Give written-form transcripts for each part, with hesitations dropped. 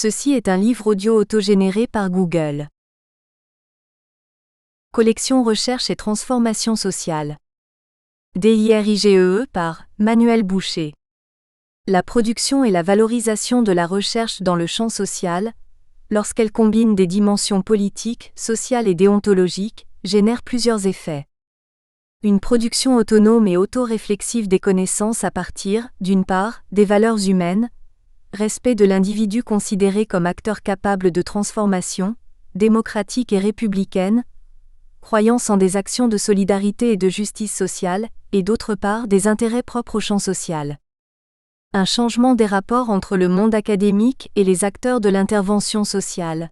Ceci est un livre audio autogénéré par Google. Collection Recherche et transformation sociale. DIRIGEE par Manuel Boucher. La production et la valorisation de la recherche dans le champ social, lorsqu'elle combine des dimensions politiques, sociales et déontologiques, génère plusieurs effets. Une production autonome et auto-réflexive des connaissances à partir, d'une part, des valeurs humaines, respect de l'individu considéré comme acteur capable de transformation, démocratique et républicaine, croyance en des actions de solidarité et de justice sociale, et d'autre part des intérêts propres au champ social. Un changement des rapports entre le monde académique et les acteurs de l'intervention sociale.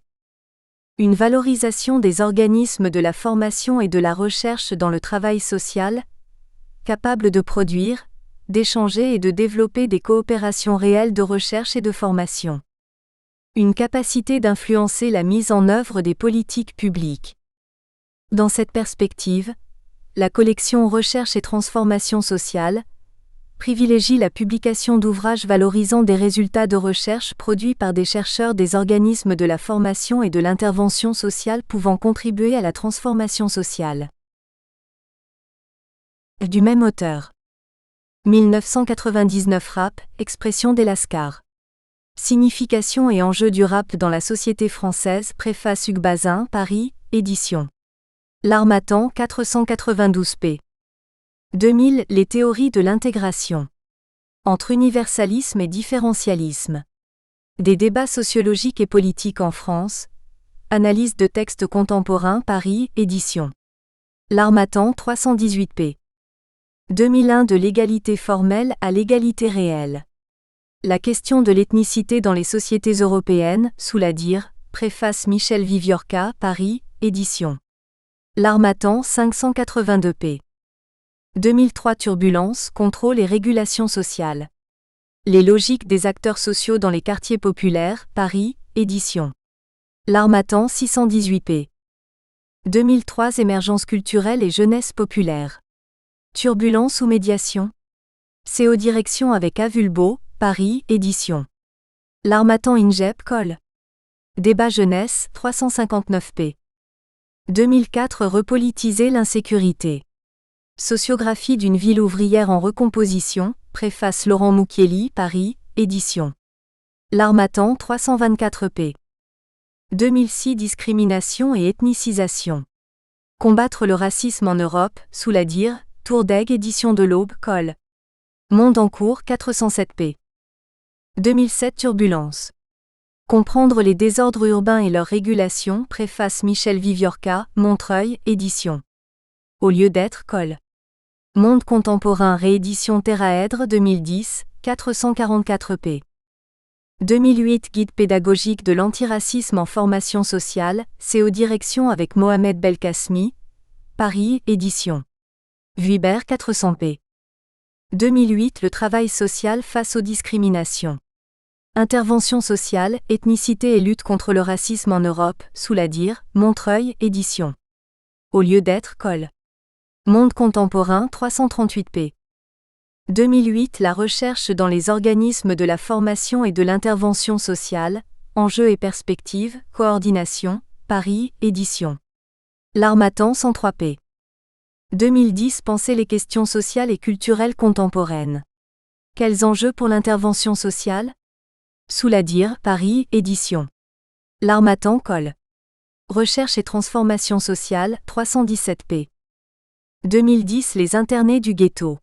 Une valorisation des organismes de la formation et de la recherche dans le travail social, capables de produire, d'échanger et de développer des coopérations réelles de recherche et de formation. Une capacité d'influencer la mise en œuvre des politiques publiques. Dans cette perspective, la collection Recherche et transformation sociale privilégie la publication d'ouvrages valorisant des résultats de recherche produits par des chercheurs des organismes de la formation et de l'intervention sociale pouvant contribuer à la transformation sociale. Du même auteur. 1999 Rap, expression des Lascars. Signification et enjeux du rap dans la société française, préface Hugues Bazin, Paris, édition. L'Harmattan 492 p. 2000 Les théories de l'intégration. Entre universalisme et différentialisme. Des débats sociologiques et politiques en France. Analyse de textes contemporains, Paris, édition. L'Harmattan 318 p. 2001 De l'égalité formelle à l'égalité réelle. La question de l'ethnicité dans les sociétés européennes, sous la dire, préface Michel Viviorca, Paris, édition. L'Harmattan 582 p. 2003 Turbulence, contrôle et régulation sociale. Les logiques des acteurs sociaux dans les quartiers populaires, Paris, édition. L'Harmattan 618 p. 2003 Émergence culturelle et jeunesse populaire. Turbulence ou médiation? CO Direction avec Avulbo, Paris, édition. L'Harmattan Ingep Col. Débat jeunesse, 359 p. 2004 Repolitiser l'insécurité. Sociographie d'une ville ouvrière en recomposition, préface Laurent Moukieli, Paris, édition. L'Harmattan 324 p. 2006 Discrimination et ethnicisation. Combattre le racisme en Europe, sous la dire, Tourdeg édition de l'Aube, Col. Monde en cours 407 p. 2007 Turbulence. Comprendre les désordres urbains et leur régulation, préface Michel Viviorca, Montreuil, édition. Au lieu d'être, Col. Monde contemporain réédition Terraèdre 2010, 444 p. 2008 Guide pédagogique de l'antiracisme en formation sociale, CO Direction avec Mohamed Belkacemi, Paris, édition. Vuibert 400 p. 2008 Le travail social face aux discriminations. Intervention sociale, ethnicité et lutte contre le racisme en Europe, sous la dire, Montreuil, édition. Au lieu d'être, Col. Monde contemporain 338 p. 2008 La recherche dans les organismes de la formation et de l'intervention sociale, enjeux et perspectives, coordination, Paris, édition. L'Harmattan 103 p. 2010 Penser les questions sociales et culturelles contemporaines. Quels enjeux pour l'intervention sociale? Sous la dire, Paris, édition. L'Harmattan Col. Recherche et transformation sociale, 317 p. 2010 Les internés du ghetto.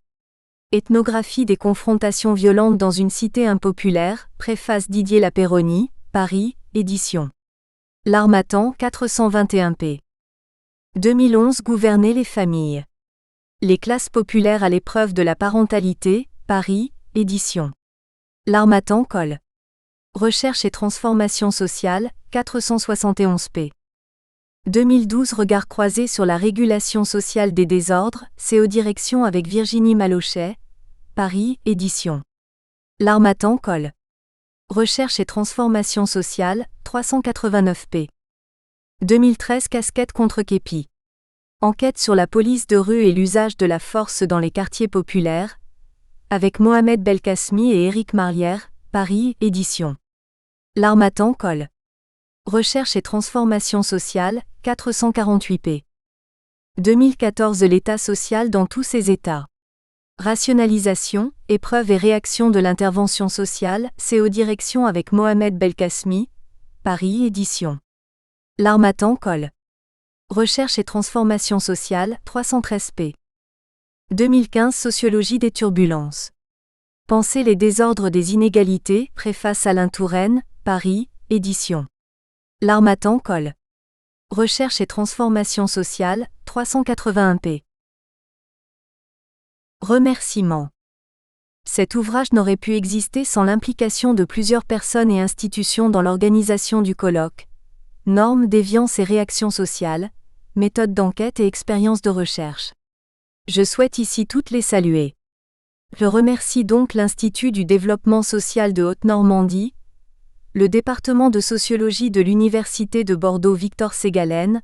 Ethnographie des confrontations violentes dans une cité impopulaire, préface Didier Lapéroni, Paris, édition. L'Harmattan 421 p. 2011 Gouverner les familles. Les classes populaires à l'épreuve de la parentalité, Paris, édition. L'Harmattan Col. Recherche et transformation sociale, 471 p. 2012 Regard croisé sur la régulation sociale des désordres, CO Direction avec Virginie Malochet, Paris, édition. L'Harmattan Col. Recherche et transformation sociale, 389 p. 2013 Casquette contre képi. Enquête sur la police de rue et l'usage de la force dans les quartiers populaires, avec Mohamed Belkacemi et Éric Marlière, Paris, édition. L'Harmattan Col. Recherche et transformation sociale, 448 p. 2014 L'État social dans tous ses états. Rationalisation, épreuve et réaction de l'intervention sociale, CO Direction avec Mohamed Belkacemi, Paris édition. L'Harmattan Col. Recherche et transformation sociale, 313 p. 2015 Sociologie des turbulences. Penser les désordres des inégalités, préface Alain Touraine, Paris, édition. L'Harmattan Col. Recherche et transformation sociale, 381 p. Remerciements. Cet ouvrage n'aurait pu exister sans l'implication de plusieurs personnes et institutions dans l'organisation du colloque. Normes, déviances et réactions sociales, méthodes d'enquête et expériences de recherche. Je souhaite ici toutes les saluer. Je remercie donc l'Institut du développement social de Haute-Normandie, le département de sociologie de l'Université de Bordeaux Victor Ségalen,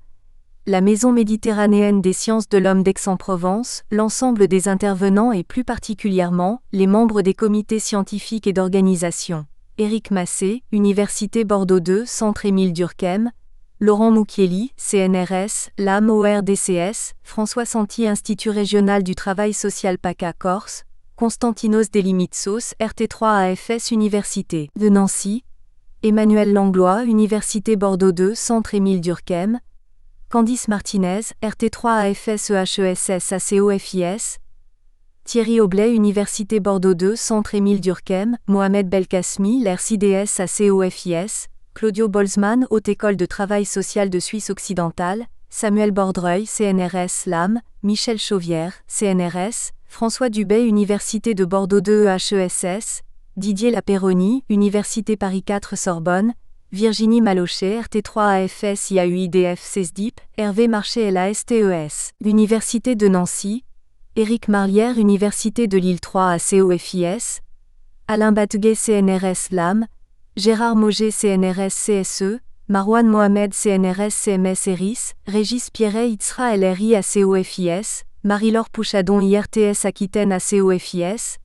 la Maison méditerranéenne des sciences de l'homme d'Aix-en-Provence, l'ensemble des intervenants et plus particulièrement, les membres des comités scientifiques et d'organisation. Éric Massé, Université Bordeaux 2, Centre Émile Durkheim, Laurent Moukieli, CNRS, LAM ORDCS, François Santi Institut régional du travail social PACA Corse, Constantinos Delimitsos RT3 AFS Université de Nancy, Emmanuel Langlois Université Bordeaux 2 Centre Émile Durkheim, Candice Martinez RT3 AFS EHESS ACOFIS, Thierry Aublet Université Bordeaux 2 Centre Émile Durkheim, Mohamed Belkacemi l'ERCIDS ACOFIS, Claudio Boltzmann Haute École de Travail Social de Suisse Occidentale, Samuel Bordreuil CNRS LAM, Michel Chauvière CNRS, François Dubay Université de Bordeaux 2 EHESS, Didier Laperroni Université Paris 4 Sorbonne, Virginie Malochet RT3 AFS IAUIDF CESDIP, Hervé Marché LASTES, Université de Nancy, Éric Marlière Université de Lille 3 ACOFIS, Alain Batguet CNRS LAM, Gérard Mauger CNRS CSE, Marouane Mohamed CNRS CMS ERIS, Régis Pierret ITSRA LRI ACOFIS, Marie-Laure Pouchadon IRTS Aquitaine ACOFIS,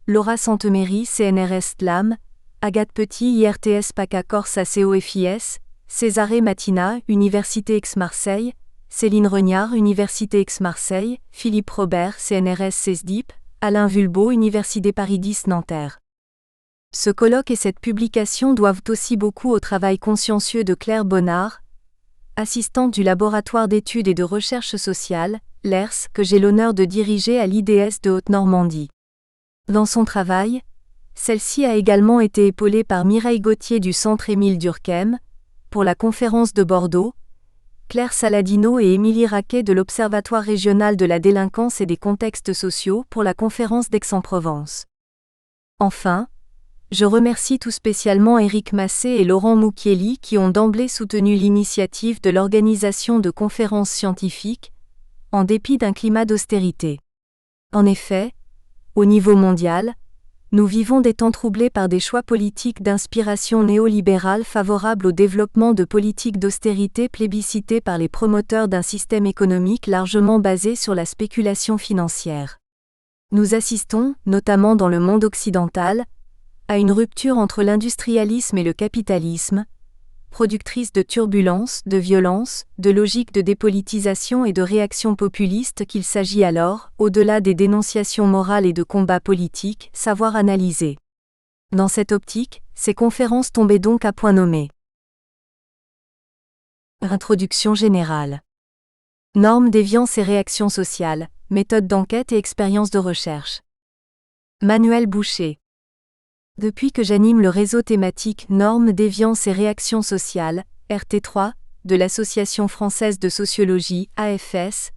Laura Santeméry CNRS TLAM, Agathe Petit IRTS PACA Corse ACOFIS, Césarée Matina Université Aix-Marseille, Céline Regnard Université Aix-Marseille, Philippe Robert CNRS CESDIP, Alain Vulbeau Université Paris 10 Nanterre. Ce colloque et cette publication doivent aussi beaucoup au travail consciencieux de Claire Bonnard, assistante du laboratoire d'études et de recherche sociale, l'ERS, que j'ai l'honneur de diriger à l'IDS de Haute-Normandie. Dans son travail, celle-ci a également été épaulée par Mireille Gauthier du Centre Émile Durkheim, pour la conférence de Bordeaux, Claire Saladino et Émilie Raquet de l'Observatoire régional de la délinquance et des contextes sociaux pour la conférence d'Aix-en-Provence. Enfin, je remercie tout spécialement Éric Massé et Laurent Moukieli qui ont d'emblée soutenu l'initiative de l'organisation de conférences scientifiques, en dépit d'un climat d'austérité. En effet, au niveau mondial, nous vivons des temps troublés par des choix politiques d'inspiration néolibérale favorables au développement de politiques d'austérité plébiscitées par les promoteurs d'un système économique largement basé sur la spéculation financière. Nous assistons, notamment dans le monde occidental, à une rupture entre l'industrialisme et le capitalisme, productrice de turbulences, de violences, de logiques de dépolitisation et de réactions populistes qu'il s'agit alors, au-delà des dénonciations morales et de combats politiques, savoir analyser. Dans cette optique, ces conférences tombaient donc à point nommé. Introduction générale. Normes, déviances et réactions sociales, méthodes d'enquête et expériences de recherche. Manuel Boucher. Depuis que j'anime le réseau thématique Normes, déviances et réactions sociales, RT3, de l'Association française de sociologie, AFS,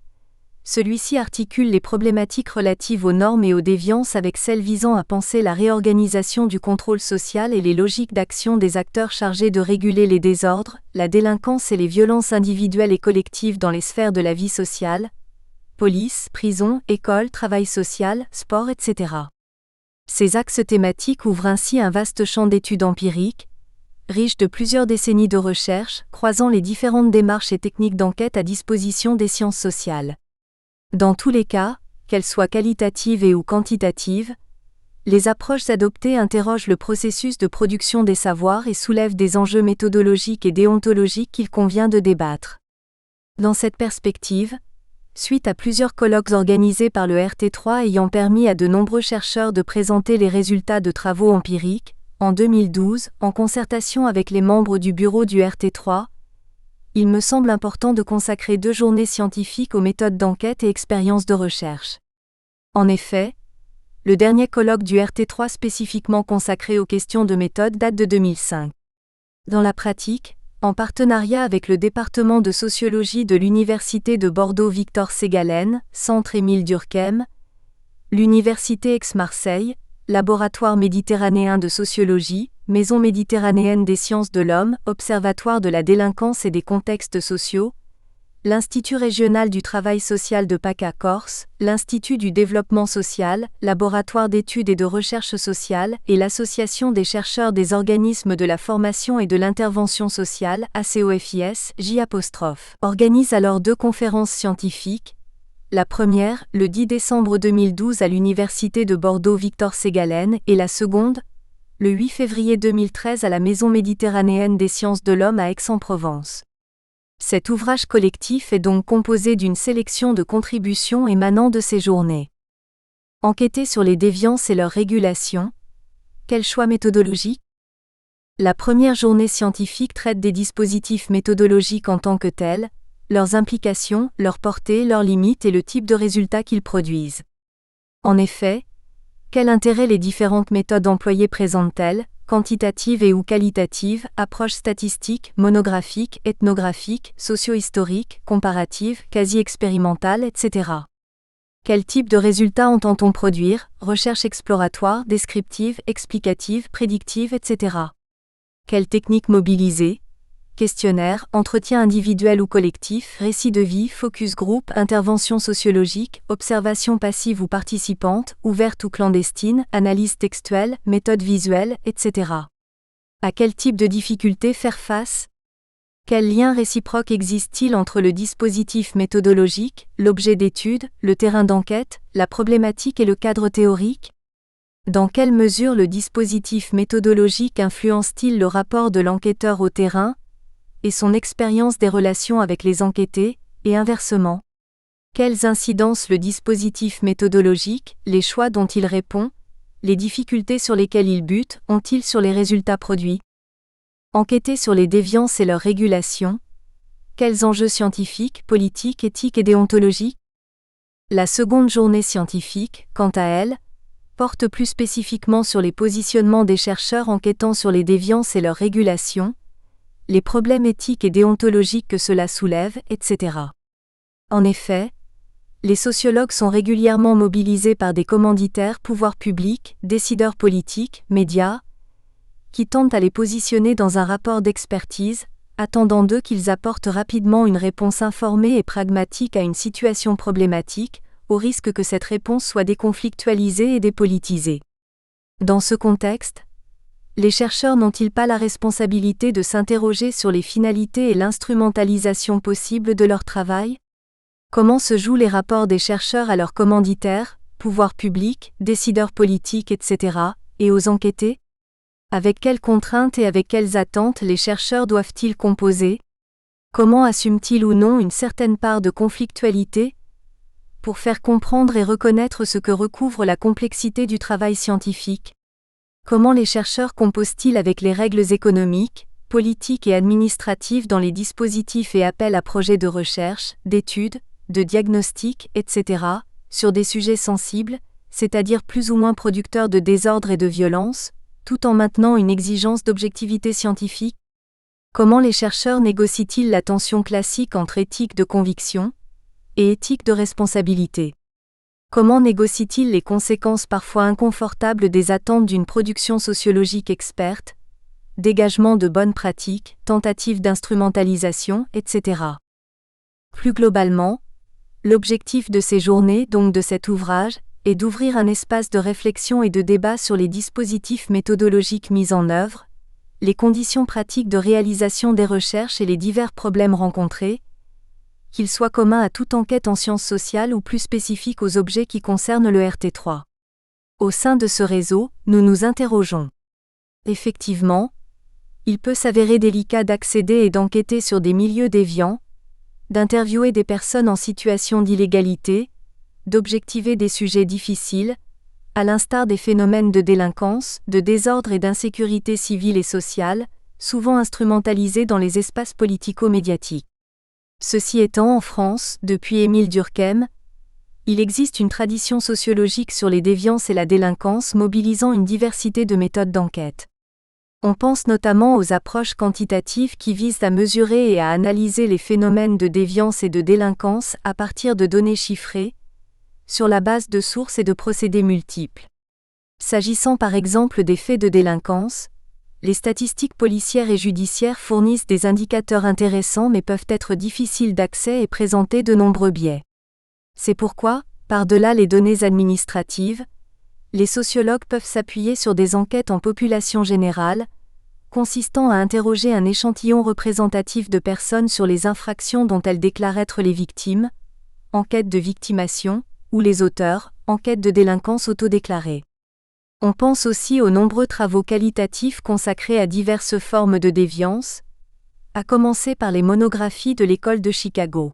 celui-ci articule les problématiques relatives aux normes et aux déviances avec celles visant à penser la réorganisation du contrôle social et les logiques d'action des acteurs chargés de réguler les désordres, la délinquance et les violences individuelles et collectives dans les sphères de la vie sociale, police, prison, école, travail social, sport, etc. Ces axes thématiques ouvrent ainsi un vaste champ d'études empiriques, riche de plusieurs décennies de recherche, croisant les différentes démarches et techniques d'enquête à disposition des sciences sociales. Dans tous les cas, qu'elles soient qualitatives et ou quantitatives, Les approches adoptées interrogent le processus de production des savoirs et soulèvent des enjeux méthodologiques et déontologiques qu'il convient de débattre. Dans cette perspective, suite à plusieurs colloques organisés par le RT3 ayant permis à de nombreux chercheurs de présenter les résultats de travaux empiriques, en 2012, en concertation avec les membres du bureau du RT3, il me semble important de consacrer 2 journées scientifiques aux méthodes d'enquête et expériences de recherche. En effet, le dernier colloque du RT3 spécifiquement consacré aux questions de méthode date de 2005. Dans la pratique, en partenariat avec le département de sociologie de l'Université de Bordeaux Victor Ségalen, Centre Émile Durkheim, l'Université Aix-Marseille, Laboratoire méditerranéen de sociologie, Maison méditerranéenne des sciences de l'homme, Observatoire de la délinquance et des contextes sociaux, l'Institut régional du travail social de PACA-Corse, l'Institut du développement social, Laboratoire d'études et de recherche sociale et l'Association des chercheurs des organismes de la formation et de l'intervention sociale, ACOFIS, J', organisent alors 2 conférences scientifiques. La première, le 10 décembre 2012 à l'Université de Bordeaux Victor Ségalen, et la seconde, le 8 février 2013 à la Maison méditerranéenne des sciences de l'homme à Aix-en-Provence. Cet ouvrage collectif est donc composé d'une sélection de contributions émanant de ces journées. Enquêter sur les déviances et leur régulation. Quel choix méthodologique ? La première journée scientifique traite des dispositifs méthodologiques en tant que tels, leurs implications, leur portée, leurs limites et le type de résultats qu'ils produisent. En effet, quel intérêt les différentes méthodes employées présentent-elles, quantitatives et ou qualitatives, approches statistiques, monographiques, ethnographiques, socio-historiques, comparatives, quasi-expérimentales, etc. Quel type de résultats entend-on produire, recherche exploratoire, descriptive, explicative, prédictive, etc. Quelles techniques mobiliser? Questionnaire, entretien individuel ou collectif, récit de vie, focus group, intervention sociologique, observation passive ou participante, ouverte ou clandestine, analyse textuelle, méthode visuelle, etc. À quel type de difficultés faire face? Quel lien réciproque existe-t-il entre le dispositif méthodologique, l'objet d'étude, le terrain d'enquête, la problématique et le cadre théorique? Dans quelle mesure le dispositif méthodologique influence-t-il le rapport de l'enquêteur au terrain, et son expérience des relations avec les enquêtés, et inversement? Quelles incidences le dispositif méthodologique, les choix dont il répond, les difficultés sur lesquelles il bute, ont-ils sur les résultats produits? Enquêter sur les déviances et leur régulation. Quels enjeux scientifiques, politiques, éthiques et déontologiques? La seconde journée scientifique, quant à elle, porte plus spécifiquement sur les positionnements des chercheurs enquêtant sur les déviances et leur régulation, les problèmes éthiques et déontologiques que cela soulève, etc. En effet, les sociologues sont régulièrement mobilisés par des commanditaires, pouvoirs publics, décideurs politiques, médias, qui tentent à les positionner dans un rapport d'expertise, attendant d'eux qu'ils apportent rapidement une réponse informée et pragmatique à une situation problématique, au risque que cette réponse soit déconflictualisée et dépolitisée. Dans ce contexte, les chercheurs n'ont-ils pas la responsabilité de s'interroger sur les finalités et l'instrumentalisation possible de leur travail? Comment se jouent les rapports des chercheurs à leurs commanditaires, pouvoirs publics, décideurs politiques, etc., et aux enquêtés? Avec quelles contraintes et avec quelles attentes les chercheurs doivent-ils composer? Comment assument-ils ou non une certaine part de conflictualité, pour faire comprendre et reconnaître ce que recouvre la complexité du travail scientifique? Comment les chercheurs composent-ils avec les règles économiques, politiques et administratives dans les dispositifs et appels à projets de recherche, d'études, de diagnostic, etc., sur des sujets sensibles, c'est-à-dire plus ou moins producteurs de désordre et de violence, tout en maintenant une exigence d'objectivité scientifique? Comment les chercheurs négocient-ils la tension classique entre éthique de conviction et éthique de responsabilité? Comment négocient-ils les conséquences parfois inconfortables des attentes d'une production sociologique experte, dégagement de bonnes pratiques, tentatives d'instrumentalisation, etc. Plus globalement, l'objectif de ces journées, donc de cet ouvrage, est d'ouvrir un espace de réflexion et de débat sur les dispositifs méthodologiques mis en œuvre, les conditions pratiques de réalisation des recherches et les divers problèmes rencontrés, qu'ils soient communs à toute enquête en sciences sociales ou plus spécifiques aux objets qui concernent le RT3. Au sein de ce réseau, nous nous interrogeons. Effectivement, il peut s'avérer délicat d'accéder et d'enquêter sur des milieux déviants, d'interviewer des personnes en situation d'illégalité, d'objectiver des sujets difficiles, à l'instar des phénomènes de délinquance, de désordre et d'insécurité civile et sociale, souvent instrumentalisés dans les espaces politico-médiatiques. Ceci étant, en France, depuis Émile Durkheim, il existe une tradition sociologique sur les déviances et la délinquance mobilisant une diversité de méthodes d'enquête. On pense notamment aux approches quantitatives qui visent à mesurer et à analyser les phénomènes de déviance et de délinquance à partir de données chiffrées, sur la base de sources et de procédés multiples. S'agissant par exemple des faits de délinquance, les statistiques policières et judiciaires fournissent des indicateurs intéressants mais peuvent être difficiles d'accès et présenter de nombreux biais. C'est pourquoi, par-delà les données administratives, les sociologues peuvent s'appuyer sur des enquêtes en population générale, consistant à interroger un échantillon représentatif de personnes sur les infractions dont elles déclarent être les victimes, enquête de victimation, ou les auteurs, enquête de délinquance autodéclarée. On pense aussi aux nombreux travaux qualitatifs consacrés à diverses formes de déviance, à commencer par les monographies de l'École de Chicago.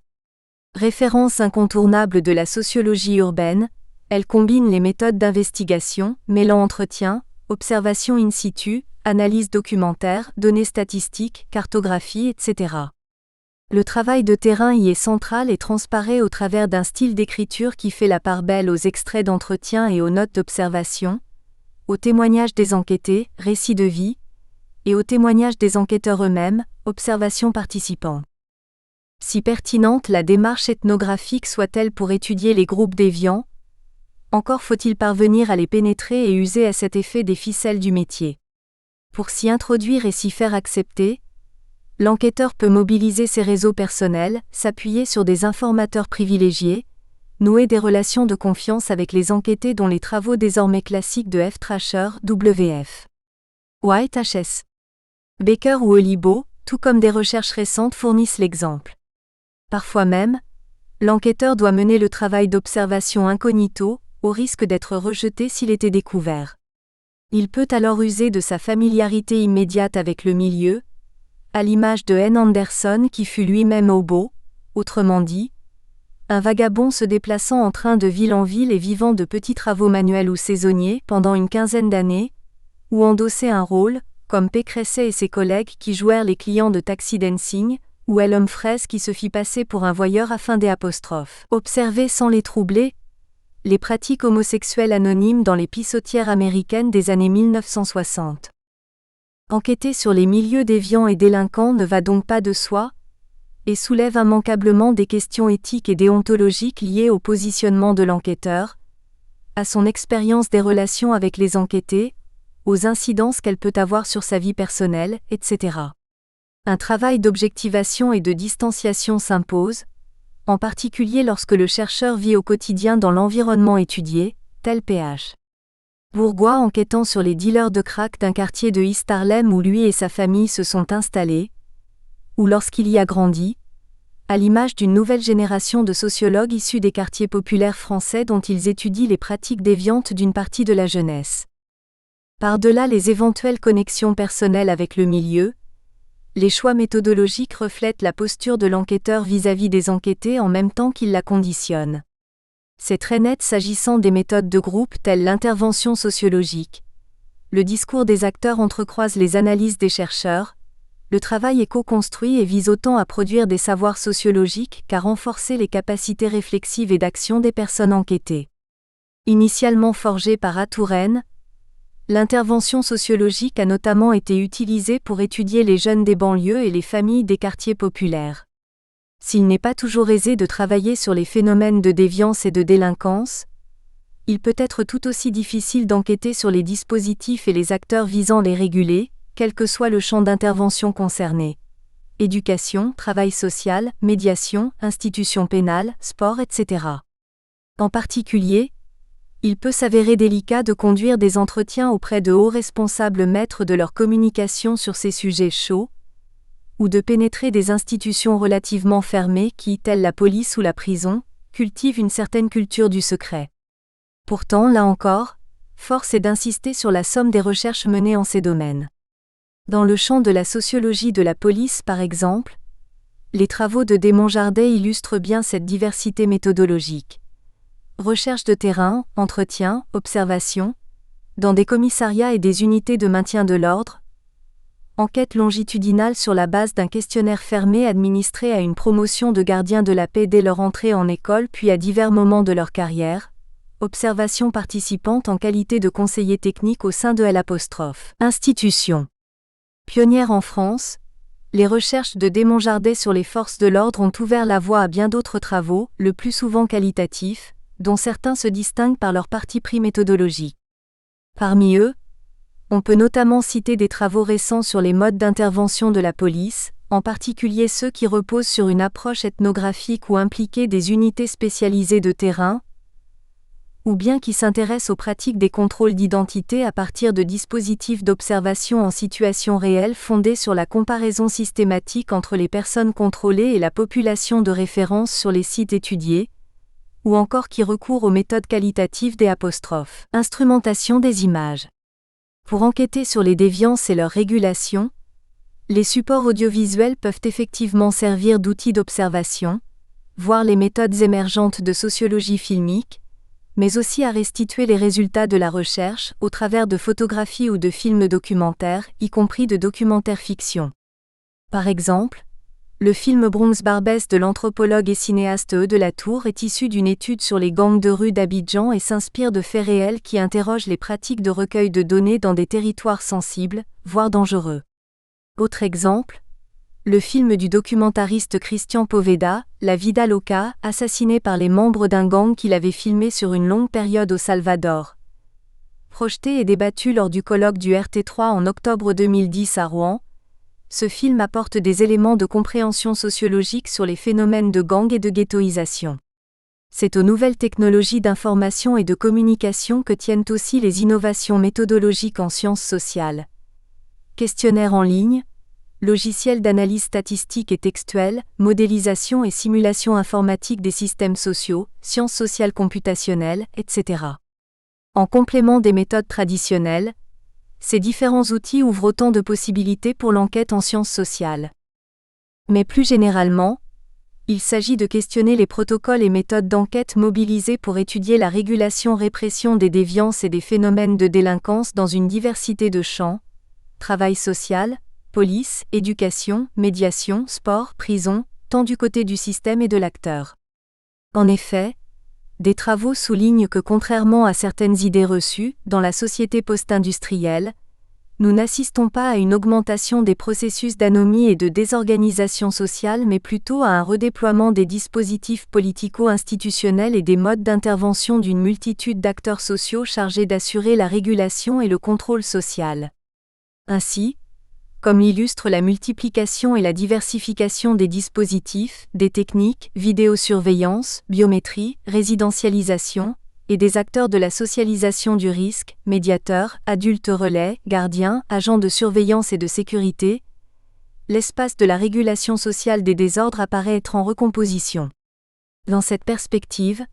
Référence incontournable de la sociologie urbaine, elle combine les méthodes d'investigation, mêlant entretien, observation in situ, analyse documentaire, données statistiques, cartographie, etc. Le travail de terrain y est central et transparaît au travers d'un style d'écriture qui fait la part belle aux extraits d'entretien et aux notes d'observation, aux témoignages des enquêtés, récits de vie, et aux témoignages des enquêteurs eux-mêmes, observations participants. Si pertinente la démarche ethnographique soit-elle pour étudier les groupes déviants, encore faut-il parvenir à les pénétrer et user à cet effet des ficelles du métier. Pour s'y introduire et s'y faire accepter, l'enquêteur peut mobiliser ses réseaux personnels, s'appuyer sur des informateurs privilégiés, nouer des relations de confiance avec les enquêtés dont les travaux désormais classiques de F. Thrasher, W.F. White, H.S. Baker ou Olibo, tout comme des recherches récentes fournissent l'exemple. Parfois même, l'enquêteur doit mener le travail d'observation incognito, au risque d'être rejeté s'il était découvert. Il peut alors user de sa familiarité immédiate avec le milieu, à l'image de N. Anderson qui fut lui-même hobo, autrement dit, un vagabond se déplaçant en train de ville en ville et vivant de petits travaux manuels ou saisonniers pendant une quinzaine d'années, ou endosser un rôle, comme Pécresse et ses collègues qui jouèrent les clients de Taxi Dancing, ou L. Humphreys qui se fit passer pour un voyeur afin d'observer sans les troubler les pratiques homosexuelles anonymes dans les pissotières américaines des années 1960. Enquêter sur les milieux déviants et délinquants ne va donc pas de soi, et soulève immanquablement des questions éthiques et déontologiques liées au positionnement de l'enquêteur, à son expérience des relations avec les enquêtés, aux incidences qu'elle peut avoir sur sa vie personnelle, etc. Un travail d'objectivation et de distanciation s'impose, en particulier lorsque le chercheur vit au quotidien dans l'environnement étudié, tel Ph. Bourgois enquêtant sur les dealers de crack d'un quartier de East Harlem où lui et sa famille se sont installés, ou lorsqu'il y a grandi, à l'image d'une nouvelle génération de sociologues issus des quartiers populaires français dont ils étudient les pratiques déviantes d'une partie de la jeunesse. Par-delà les éventuelles connexions personnelles avec le milieu, les choix méthodologiques reflètent la posture de l'enquêteur vis-à-vis des enquêtés en même temps qu'il la conditionne. C'est très net s'agissant des méthodes de groupe telles l'intervention sociologique. Le discours des acteurs entrecroise les analyses des chercheurs. Le travail est co-construit et vise autant à produire des savoirs sociologiques qu'à renforcer les capacités réflexives et d'action des personnes enquêtées. Initialement forgée par A. Touraine, l'intervention sociologique a notamment été utilisée pour étudier les jeunes des banlieues et les familles des quartiers populaires. S'il n'est pas toujours aisé de travailler sur les phénomènes de déviance et de délinquance, il peut être tout aussi difficile d'enquêter sur les dispositifs et les acteurs visant les réguler, quel que soit le champ d'intervention concerné. Éducation, travail social, médiation, institutions pénales, sport, etc. En particulier, il peut s'avérer délicat de conduire des entretiens auprès de hauts responsables maîtres de leur communication sur ces sujets chauds, ou de pénétrer des institutions relativement fermées qui, telles la police ou la prison, cultivent une certaine culture du secret. Pourtant, là encore, force est d'insister sur la somme des recherches menées en ces domaines. Dans le champ de la sociologie de la police par exemple, les travaux de Desmonjardet illustrent bien cette diversité méthodologique. Recherche de terrain, entretien, observation, dans des commissariats et des unités de maintien de l'ordre, enquête longitudinale sur la base d'un questionnaire fermé administré à une promotion de gardiens de la paix dès leur entrée en école puis à divers moments de leur carrière, observation participante en qualité de conseiller technique au sein de L'. Institution. Pionnière en France, les recherches de Desmonjardet sur les forces de l'ordre ont ouvert la voie à bien d'autres travaux, le plus souvent qualitatifs, dont certains se distinguent par leur parti pris méthodologique. Parmi eux, on peut notamment citer des travaux récents sur les modes d'intervention de la police, en particulier ceux qui reposent sur une approche ethnographique ou impliquaient des unités spécialisées de terrain, ou bien qui s'intéressent aux pratiques des contrôles d'identité à partir de dispositifs d'observation en situation réelle fondés sur la comparaison systématique entre les personnes contrôlées et la population de référence sur les sites étudiés, ou encore qui recourent aux méthodes qualitatives des apostrophes. Instrumentation des images. Pour enquêter sur les déviances et leur régulation, les supports audiovisuels peuvent effectivement servir d'outils d'observation, voire les méthodes émergentes de sociologie filmique, mais aussi à restituer les résultats de la recherche au travers de photographies ou de films documentaires, y compris de documentaires fiction. Par exemple, le film Bronx Barbès de l'anthropologue et cinéaste E. de la Tour est issu d'une étude sur les gangs de rue d'Abidjan et s'inspire de faits réels qui interrogent les pratiques de recueil de données dans des territoires sensibles, voire dangereux. Autre exemple, le film du documentariste Christian Poveda, La Vida Loca, assassiné par les membres d'un gang qu'il avait filmé sur une longue période au Salvador. Projeté et débattu lors du colloque du RT3 en octobre 2010 à Rouen, ce film apporte des éléments de compréhension sociologique sur les phénomènes de gang et de ghettoisation. C'est aux nouvelles technologies d'information et de communication que tiennent aussi les innovations méthodologiques en sciences sociales. Questionnaires en ligne, logiciels d'analyse statistique et textuelle, modélisation et simulation informatique des systèmes sociaux, sciences sociales computationnelles, etc. En complément des méthodes traditionnelles, ces différents outils ouvrent autant de possibilités pour l'enquête en sciences sociales. Mais plus généralement, il s'agit de questionner les protocoles et méthodes d'enquête mobilisés pour étudier la régulation-répression des déviances et des phénomènes de délinquance dans une diversité de champs, travail social, police, éducation, médiation, sport, prison, tant du côté du système et de l'acteur. En effet, des travaux soulignent que contrairement à certaines idées reçues, dans la société post-industrielle, nous n'assistons pas à une augmentation des processus d'anomie et de désorganisation sociale mais plutôt à un redéploiement des dispositifs politico-institutionnels et des modes d'intervention d'une multitude d'acteurs sociaux chargés d'assurer la régulation et le contrôle social. Ainsi, comme l'illustre la multiplication et la diversification des dispositifs, des techniques, vidéosurveillance, biométrie, résidentialisation, et des acteurs de la socialisation du risque, médiateurs, adultes relais, gardiens, agents de surveillance et de sécurité, l'espace de la régulation sociale des désordres apparaît être en recomposition. Dans cette perspective,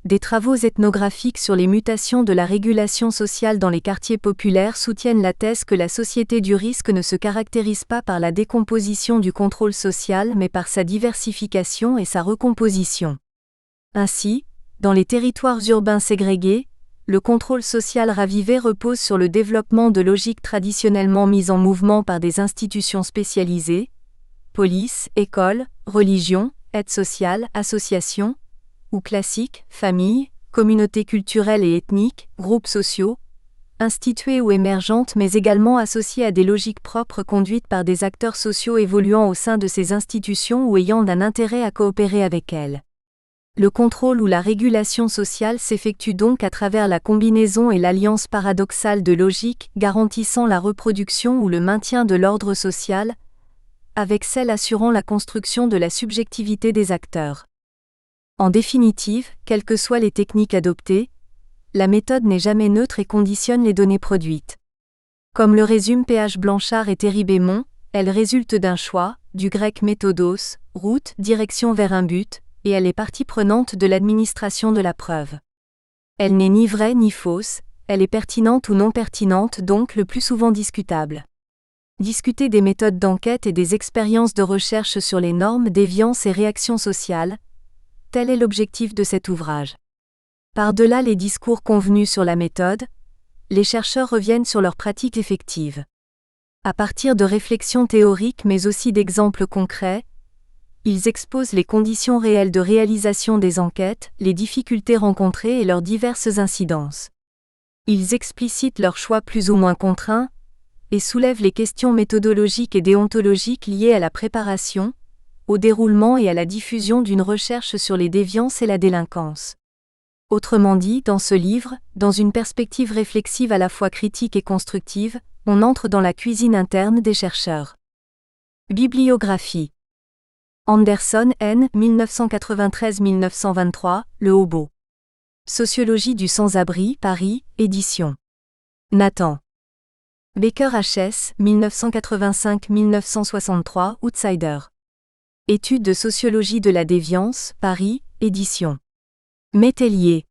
des travaux ethnographiques sur les mutations de la régulation sociale dans les quartiers populaires soutiennent la thèse que la société du risque ne se caractérise pas par la décomposition du contrôle social mais par sa diversification et sa recomposition. Ainsi, dans les territoires urbains ségrégés, le contrôle social ravivé repose sur le développement de logiques traditionnellement mises en mouvement par des institutions spécialisées, police, école, religion, aide sociale, association, ou classiques, familles, communautés culturelles et ethniques, groupes sociaux, instituées ou émergentes mais également associées à des logiques propres conduites par des acteurs sociaux évoluant au sein de ces institutions ou ayant un intérêt à coopérer avec elles. Le contrôle ou la régulation sociale s'effectue donc à travers la combinaison et l'alliance paradoxale de logiques garantissant la reproduction ou le maintien de l'ordre social, avec celle assurant la construction de la subjectivité des acteurs. En définitive, quelles que soient les techniques adoptées, la méthode n'est jamais neutre et conditionne les données produites. Comme le résument P.H. Blanchard et Thierry Bémont, elle résulte d'un choix, du grec méthodos, route, direction vers un but, et elle est partie prenante de l'administration de la preuve. Elle n'est ni vraie ni fausse, elle est pertinente ou non pertinente, donc le plus souvent discutable. Discuter des méthodes d'enquête et des expériences de recherche sur les normes, déviances et réactions sociales, tel est l'objectif de cet ouvrage. Par-delà les discours convenus sur la méthode, les chercheurs reviennent sur leurs pratiques effectives. À partir de réflexions théoriques mais aussi d'exemples concrets, ils exposent les conditions réelles de réalisation des enquêtes, les difficultés rencontrées et leurs diverses incidences. Ils explicitent leurs choix plus ou moins contraints, et soulèvent les questions méthodologiques et déontologiques liées à la préparation, au déroulement et à la diffusion d'une recherche sur les déviances et la délinquance. Autrement dit, dans ce livre, dans une perspective réflexive à la fois critique et constructive, on entre dans la cuisine interne des chercheurs. Bibliographie. Anderson, N. 1993-1923, Le Hobo. Sociologie du sans-abri, Paris, édition. Nathan. Baker H.S., 1985-1963, Outsider. Études de sociologie de la déviance, Paris, édition. Métellier.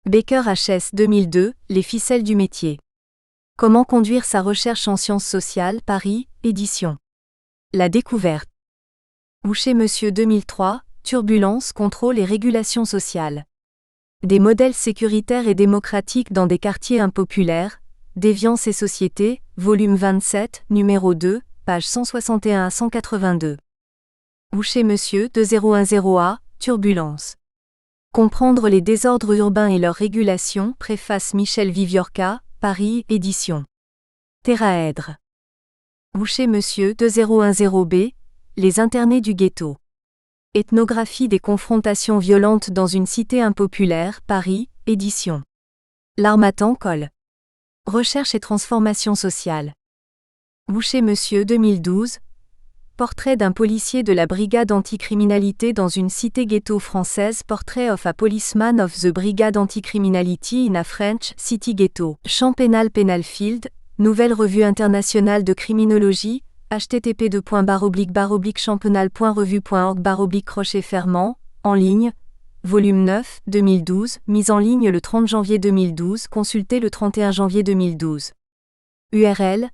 Baker H.S. 2002, Les ficelles du métier. Comment conduire sa recherche en sciences sociales, Paris, édition. La découverte. Boucher Monsieur 2003, Turbulence, contrôle et régulation sociale. Des modèles sécuritaires et démocratiques dans des quartiers impopulaires, Déviance et société, volume 27, numéro 2, pages 161 à 182. Boucher Monsieur 2010A, Turbulence. Comprendre les désordres urbains et leur régulation, préface Michel Viviorca, Paris, édition. Théraèdre. Boucher Monsieur 2010B, Les internés du ghetto. Ethnographie des confrontations violentes dans une cité impopulaire, Paris, édition. L'Harmattan, Col. Recherche et transformation sociale. Boucher Monsieur 2012. Portrait d'un policier de la brigade anticriminalité dans une cité ghetto française. Portrait of a policeman of the brigade anticriminality in a French city ghetto. Champ pénal Penalfield, Nouvelle Revue Internationale de Criminologie, http://champpenal.revue.org/crochet fermant, en ligne, volume 9, 2012, mise en ligne le 30 janvier 2012, consulté le 31 janvier 2012. URL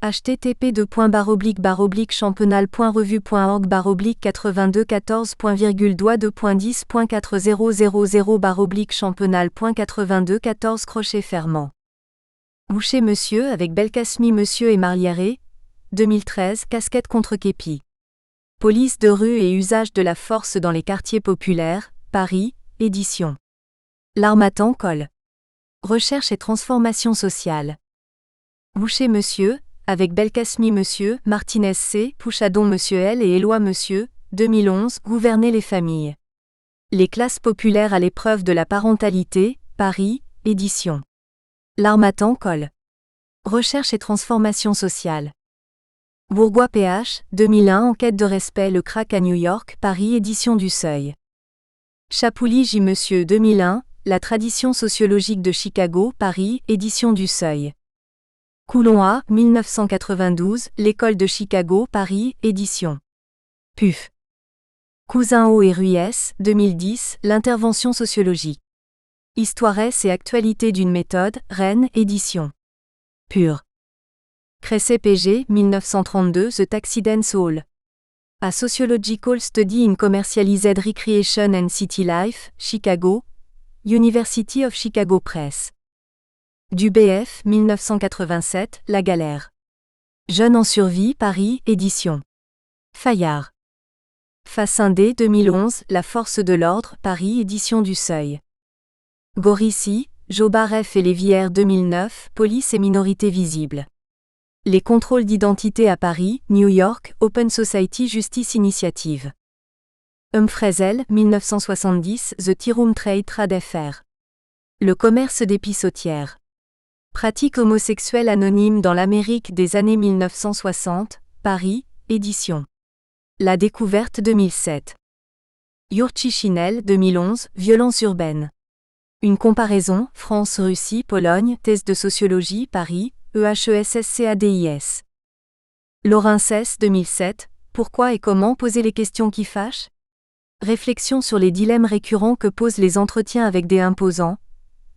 http://champpenal.revue.org/10.214.2.10.4000/champpenal.8214 crochet fermant. Boucher Monsieur avec Belkacemi Monsieur et Marliaré, 2013, casquette contre képi. Police de rue et usage de la force dans les quartiers populaires, Paris, édition. L'Harmattan, Col. Recherche et transformation sociale. Boucher Monsieur, avec Belkacemi Monsieur, Martinez C., Pouchadon Monsieur L. et Éloi Monsieur, 2011, Gouverner les familles. Les classes populaires à l'épreuve de la parentalité, Paris, édition. L'Harmattan, Col. Recherche et transformation sociale. Bourgois PH, 2001, Enquête de respect Le Crack à New York, Paris, édition du Seuil. Chapouli J. Monsieur 2001, La tradition sociologique de Chicago, Paris, édition du Seuil. Coulon A, 1992, L'école de Chicago, Paris, édition. PUF. Cousin et Ruiz, 2010, L'intervention sociologique. Histoire et actualité d'une méthode, Rennes, édition. Pur. Cresset PG, 1932, The Taxidance Hall. A Sociological Study in Commercialized Recreation and City Life, Chicago, University of Chicago Press. Dubf, 1987, La Galère. Jeunes en survie, Paris, édition. Fayard. Fassindé, 2011, La force de l'ordre, Paris, édition du Seuil. Gorissi, Jobaref et Lévière, 2009, Police et minorités visibles. Les contrôles d'identité à Paris, New York, Open Society Justice Initiative. Humphreys, 1970, The Tea-Room Trade Affair. Le commerce d'épiceaudières. Pratique homosexuelle anonyme dans l'Amérique des années 1960, Paris, édition. La découverte 2007. Yurchichinel, 2011, Violence urbaine. Une comparaison, France-Russie, Pologne, thèse de sociologie, Paris, EHESSCADIS. Laurences, 2007, Pourquoi et comment poser les questions qui fâchent ? Réflexion sur les dilemmes récurrents que posent les entretiens avec des imposants,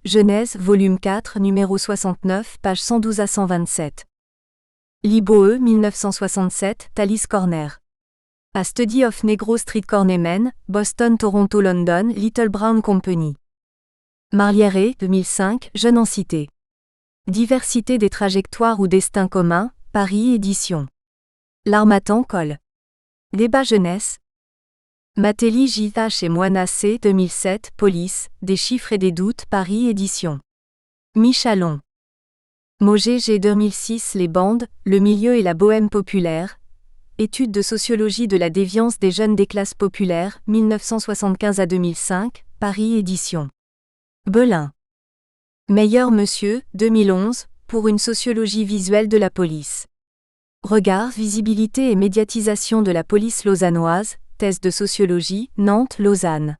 Genèse, volume 4, numéro 69, page 112 à 127. Liboe, 1967, Thalys Corner. A Study of Negro Street Cornermen, Boston, Toronto, London, Little Brown Company. Marlière, 2005, Jeune en cité. Diversité des trajectoires ou destins communs, Paris édition. L'Harmattan Col. Débat jeunesse. Matéli JH et Moina C. 2007, Police, des chiffres et des doutes, Paris édition. Michalon. Mogé G. 2006, Les bandes, le milieu et la bohème populaire. Étude de sociologie de la déviance des jeunes des classes populaires, 1975 à 2005, Paris édition. Belin. Meilleur Monsieur, 2011, pour une sociologie visuelle de la police. Regard, visibilité et médiatisation de la police lausannoise, thèse de sociologie, Nantes, Lausanne.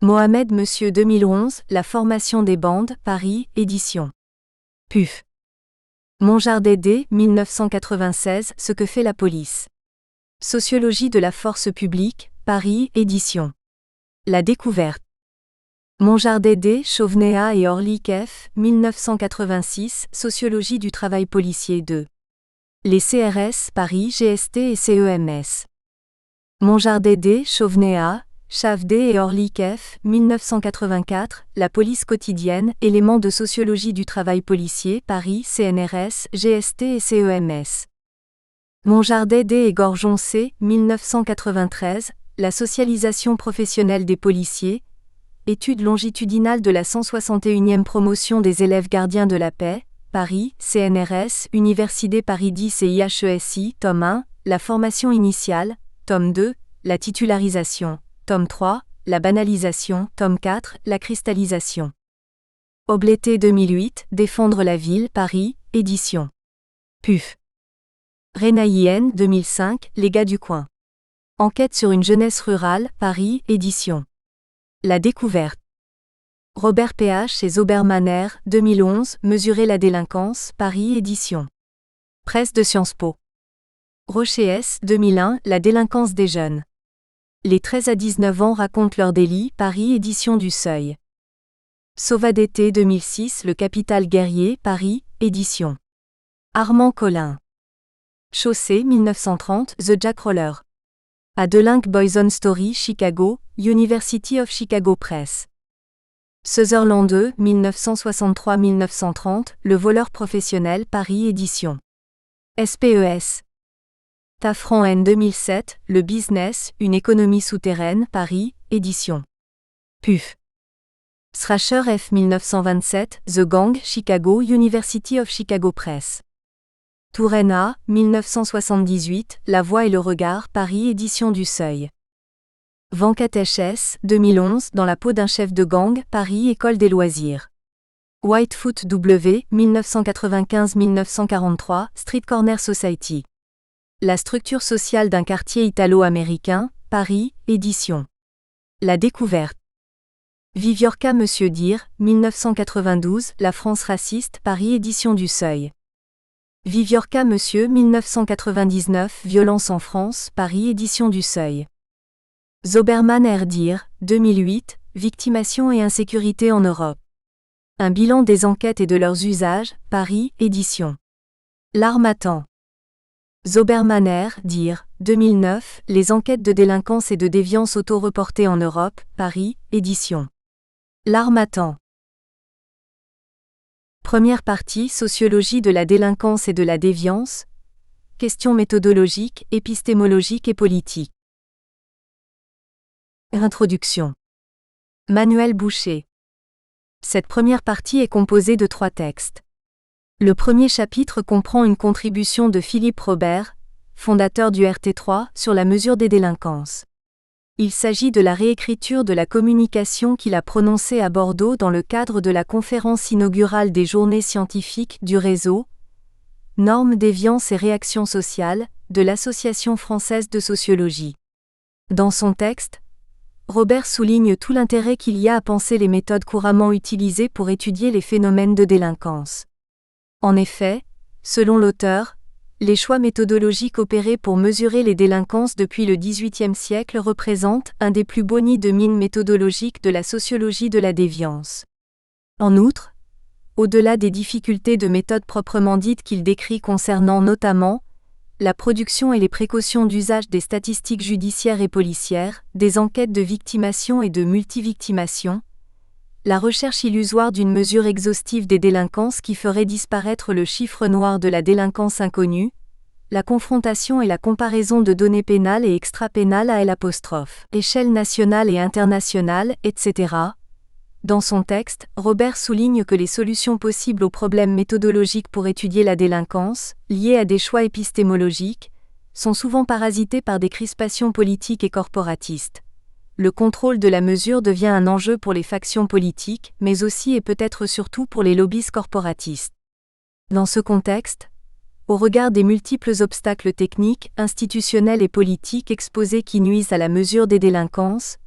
Mohamed Monsieur 2011, La formation des bandes, Paris, édition. PUF. Monjardet D. 1996, Ce que fait la police. Sociologie de la force publique, Paris, édition. La découverte. Monjardet D. Chauvenéa et Orlik F. 1986, Sociologie du travail policier 2. Les CRS, Paris, GST et CEMS. Monjardet D. Chauvenéa, Chav D. et Orlik F. 1984, La police quotidienne, éléments de sociologie du travail policier, Paris, CNRS, GST et CEMS. Monjardet D. et Gorgeon C. 1993, La socialisation professionnelle des policiers, étude longitudinale de la 161e promotion des élèves gardiens de la paix, Paris, CNRS, Université Paris 10 et IHESI, tome 1, La formation initiale, tome 2, La titularisation, tome 3, La banalisation, tome 4, La cristallisation. Obleté 2008, Défendre la ville, Paris, édition. PUF. Renaïen 2005, Les gars du coin. Enquête sur une jeunesse rurale, Paris, édition. La découverte. Robert PH et Zobermaner, 2011, Mesurer la délinquance, Paris édition. Presse de Sciences Po. Rocher S, 2001, La délinquance des jeunes. Les 13 à 19 ans racontent leurs délits, Paris édition du Seuil. Sauvadet 2006, Le capital guerrier, Paris, édition. Armand Collin. Chaussée 1930, The Jack Roller. A Delinque Boyson Story, Chicago, University of Chicago Press. Sutherland 2, 1963-1930, Le voleur professionnel, Paris édition. SPES. Tafran N 2007, Le business, une économie souterraine, Paris, édition. PUF. Strasher F 1927, The Gang, Chicago, University of Chicago Press. Touraine A, 1978, La voix et le regard, Paris édition du Seuil. Venkatesh S, 2011, Dans la peau d'un chef de gang, Paris École des loisirs. Whitefoot W, 1995-1943, Street Corner Society. La structure sociale d'un quartier italo-américain, Paris, édition. La découverte. Viviorca Monsieur Dire, 1992, La France raciste, Paris édition du Seuil. Viviorca Monsieur 1999, Violence en France, Paris édition du Seuil. Zoberman R. Dire, 2008, Victimation et insécurité en Europe. Un bilan des enquêtes et de leurs usages, Paris, édition. L'Harmattan. Zoberman R. Dire, 2009, Les enquêtes de délinquance et de déviance auto-reportées en Europe, Paris, édition. L'Harmattan. Première partie, Sociologie de la délinquance et de la déviance. Questions méthodologiques, épistémologiques et politiques. Introduction. Manuel Boucher. Cette première partie est composée de 3 textes. Le premier chapitre comprend une contribution de Philippe Robert, fondateur du RT3, sur la mesure des délinquances. Il s'agit de la réécriture de la communication qu'il a prononcée à Bordeaux dans le cadre de la conférence inaugurale des Journées scientifiques du réseau Normes, déviance et réactions sociales de l'Association française de sociologie. Dans son texte, Robert souligne tout l'intérêt qu'il y a à penser les méthodes couramment utilisées pour étudier les phénomènes de délinquance. En effet, selon l'auteur, les choix méthodologiques opérés pour mesurer les délinquances depuis le XVIIIe siècle représentent un des plus beaux nids de mine méthodologiques de la sociologie de la déviance. En outre, au-delà des difficultés de méthode proprement dites qu'il décrit concernant notamment la production et les précautions d'usage des statistiques judiciaires et policières, des enquêtes de victimation et de multivictimation, la recherche illusoire d'une mesure exhaustive des délinquances qui ferait disparaître le chiffre noir de la délinquance inconnue, la confrontation et la comparaison de données pénales et extra-pénales à échelle nationale et internationale, etc. Dans son texte, Robert souligne que les solutions possibles aux problèmes méthodologiques pour étudier la délinquance, liées à des choix épistémologiques, sont souvent parasitées par des crispations politiques et corporatistes. Le contrôle de la mesure devient un enjeu pour les factions politiques, mais aussi et peut-être surtout pour les lobbies corporatistes. Dans ce contexte, au regard des multiples obstacles techniques, institutionnels et politiques exposés qui nuisent à la mesure des délinquances,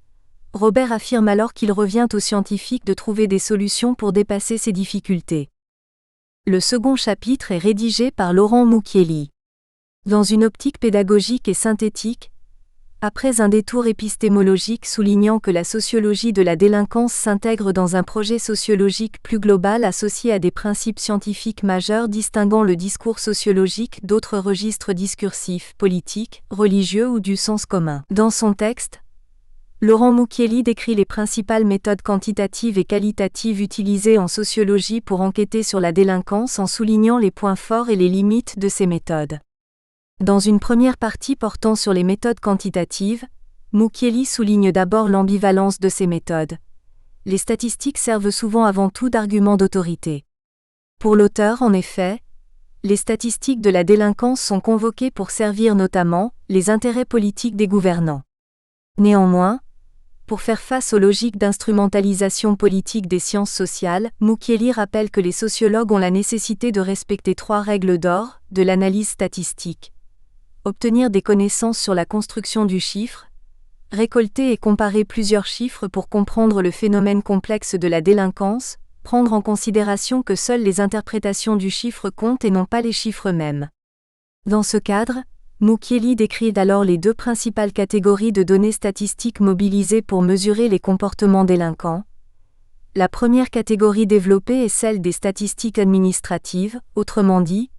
Robert affirme alors qu'il revient aux scientifiques de trouver des solutions pour dépasser ces difficultés. Le second chapitre est rédigé par Laurent Mucchielli. Dans une optique pédagogique et synthétique, après un détour épistémologique soulignant que la sociologie de la délinquance s'intègre dans un projet sociologique plus global associé à des principes scientifiques majeurs distinguant le discours sociologique d'autres registres discursifs, politiques, religieux ou du sens commun. Dans son texte, Laurent Mucchielli décrit les principales méthodes quantitatives et qualitatives utilisées en sociologie pour enquêter sur la délinquance en soulignant les points forts et les limites de ces méthodes. Dans une première partie portant sur les méthodes quantitatives, Mucchielli souligne d'abord l'ambivalence de ces méthodes. Les statistiques servent souvent avant tout d'arguments d'autorité. Pour l'auteur, en effet, les statistiques de la délinquance sont convoquées pour servir notamment les intérêts politiques des gouvernants. Néanmoins, pour faire face aux logiques d'instrumentalisation politique des sciences sociales, Mucchielli rappelle que les sociologues ont la nécessité de respecter 3 règles d'or de l'analyse statistique. Obtenir des connaissances sur la construction du chiffre, récolter et comparer plusieurs chiffres pour comprendre le phénomène complexe de la délinquance, prendre en considération que seules les interprétations du chiffre comptent et non pas les chiffres eux-mêmes. Dans ce cadre, Mucchielli décrit alors les 2 principales catégories de données statistiques mobilisées pour mesurer les comportements délinquants. La première catégorie développée est celle des statistiques administratives, autrement dit,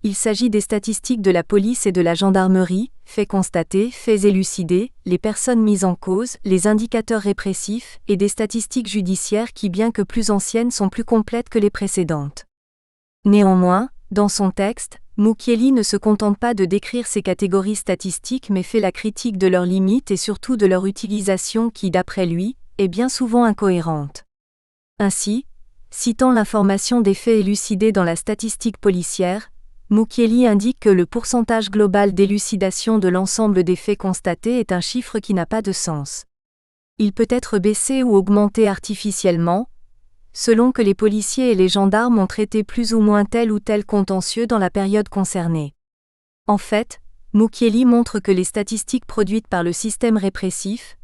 il s'agit des statistiques de la police et de la gendarmerie, faits constatés, faits élucidés, les personnes mises en cause, les indicateurs répressifs, et des statistiques judiciaires qui, bien que plus anciennes, sont plus complètes que les précédentes. Néanmoins, dans son texte, Mucchielli ne se contente pas de décrire ces catégories statistiques mais fait la critique de leurs limites et surtout de leur utilisation qui, d'après lui, est bien souvent incohérente. Ainsi, citant l'information des faits élucidés dans la statistique policière, Mucchielli indique que le pourcentage global d'élucidation de l'ensemble des faits constatés est un chiffre qui n'a pas de sens. Il peut être baissé ou augmenté artificiellement, selon que les policiers et les gendarmes ont traité plus ou moins tel ou tel contentieux dans la période concernée. En fait, Mucchielli montre que les statistiques produites par le système répressif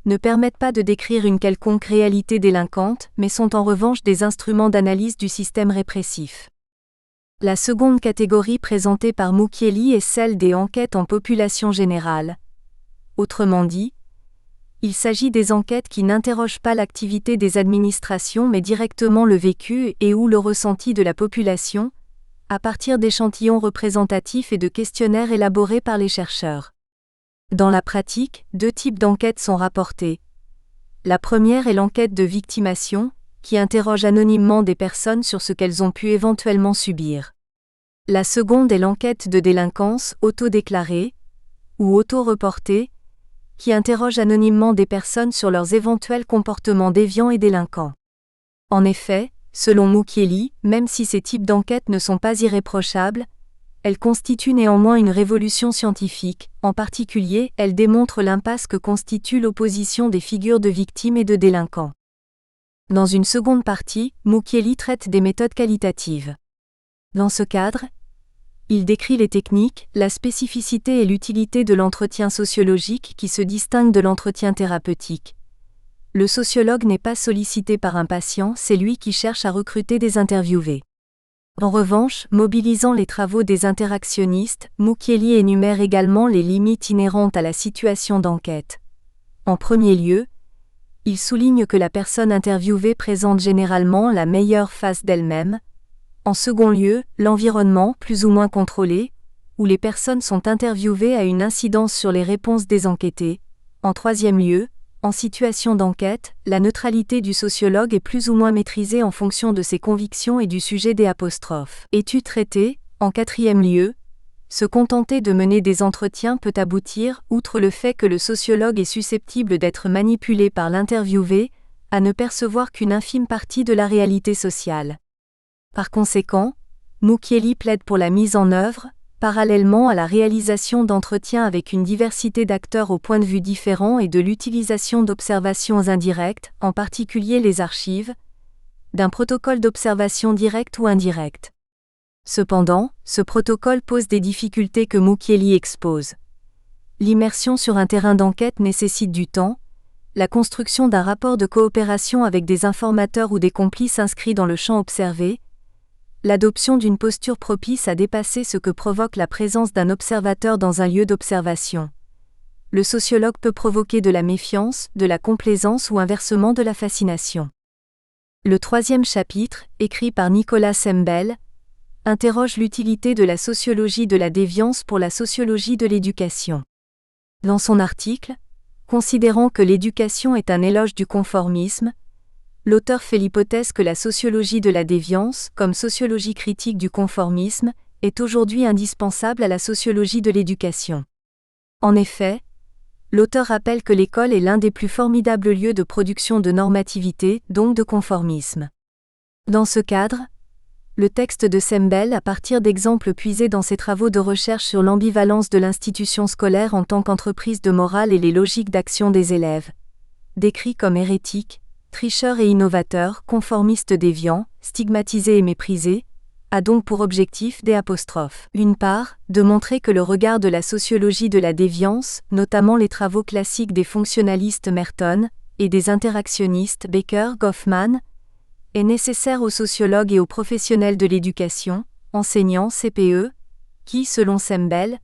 ne permettent pas de décrire une quelconque réalité délinquante, mais sont en revanche des instruments d'analyse du système répressif. La seconde catégorie présentée par Mucchielli est celle des enquêtes en population générale. Autrement dit, il s'agit des enquêtes qui n'interrogent pas l'activité des administrations mais directement le vécu et ou le ressenti de la population, à partir d'échantillons représentatifs et de questionnaires élaborés par les chercheurs. Dans la pratique, 2 types d'enquêtes sont rapportées. La première est l'enquête de victimation, qui interroge anonymement des personnes sur ce qu'elles ont pu éventuellement subir. La seconde est l'enquête de délinquance autodéclarée ou auto-reportée, qui interroge anonymement des personnes sur leurs éventuels comportements déviants et délinquants. En effet, selon Mucchielli, même si ces types d'enquêtes ne sont pas irréprochables, elles constituent néanmoins une révolution scientifique, en particulier, elles démontrent l'impasse que constitue l'opposition des figures de victimes et de délinquants. Dans une seconde partie, Mucchielli traite des méthodes qualitatives. Dans ce cadre, il décrit les techniques, la spécificité et l'utilité de l'entretien sociologique qui se distingue de l'entretien thérapeutique. Le sociologue n'est pas sollicité par un patient, c'est lui qui cherche à recruter des interviewés. En revanche, mobilisant les travaux des interactionnistes, Mucchielli énumère également les limites inhérentes à la situation d'enquête. En premier lieu, Il souligne que la personne interviewée présente généralement la meilleure face d'elle-même. En second lieu, l'environnement, plus ou moins contrôlé, où les personnes sont interviewées a une incidence sur les réponses des enquêtés. En troisième lieu, en situation d'enquête, la neutralité du sociologue est plus ou moins maîtrisée en fonction de ses convictions et du sujet des apostrophes. Étude traitée. En quatrième lieu, se contenter de mener des entretiens peut aboutir, outre le fait que le sociologue est susceptible d'être manipulé par l'interviewé, à ne percevoir qu'une infime partie de la réalité sociale. Par conséquent, Mukiele plaide pour la mise en œuvre, parallèlement à la réalisation d'entretiens avec une diversité d'acteurs aux points de vue différents et de l'utilisation d'observations indirectes, en particulier les archives, d'un protocole d'observation directe ou indirecte. Cependant, ce protocole pose des difficultés que Mukiele expose. L'immersion sur un terrain d'enquête nécessite du temps, la construction d'un rapport de coopération avec des informateurs ou des complices inscrits dans le champ observé, l'adoption d'une posture propice à dépasser ce que provoque la présence d'un observateur dans un lieu d'observation. Le sociologue peut provoquer de la méfiance, de la complaisance ou inversement de la fascination. Le troisième chapitre, écrit par Nicolas Sembel, interroge l'utilité de la sociologie de la déviance pour la sociologie de l'éducation. Dans son article, considérant que l'éducation est un éloge du conformisme, l'auteur fait l'hypothèse que la sociologie de la déviance, comme sociologie critique du conformisme, est aujourd'hui indispensable à la sociologie de l'éducation. En effet, l'auteur rappelle que l'école est l'un des plus formidables lieux de production de normativité, donc de conformisme. Dans ce cadre, le texte de Sembel, à partir d'exemples puisés dans ses travaux de recherche sur l'ambivalence de l'institution scolaire en tant qu'entreprise de morale et les logiques d'action des élèves, décrit comme hérétique, tricheur et innovateur, conformiste déviant, stigmatisé et méprisé, a donc pour objectif d'une part, de montrer que le regard de la sociologie de la déviance, notamment les travaux classiques des fonctionnalistes Merton et des interactionnistes Baker-Goffman, est nécessaire aux sociologues et aux professionnels de l'éducation, enseignants, CPE, qui, selon Sembel,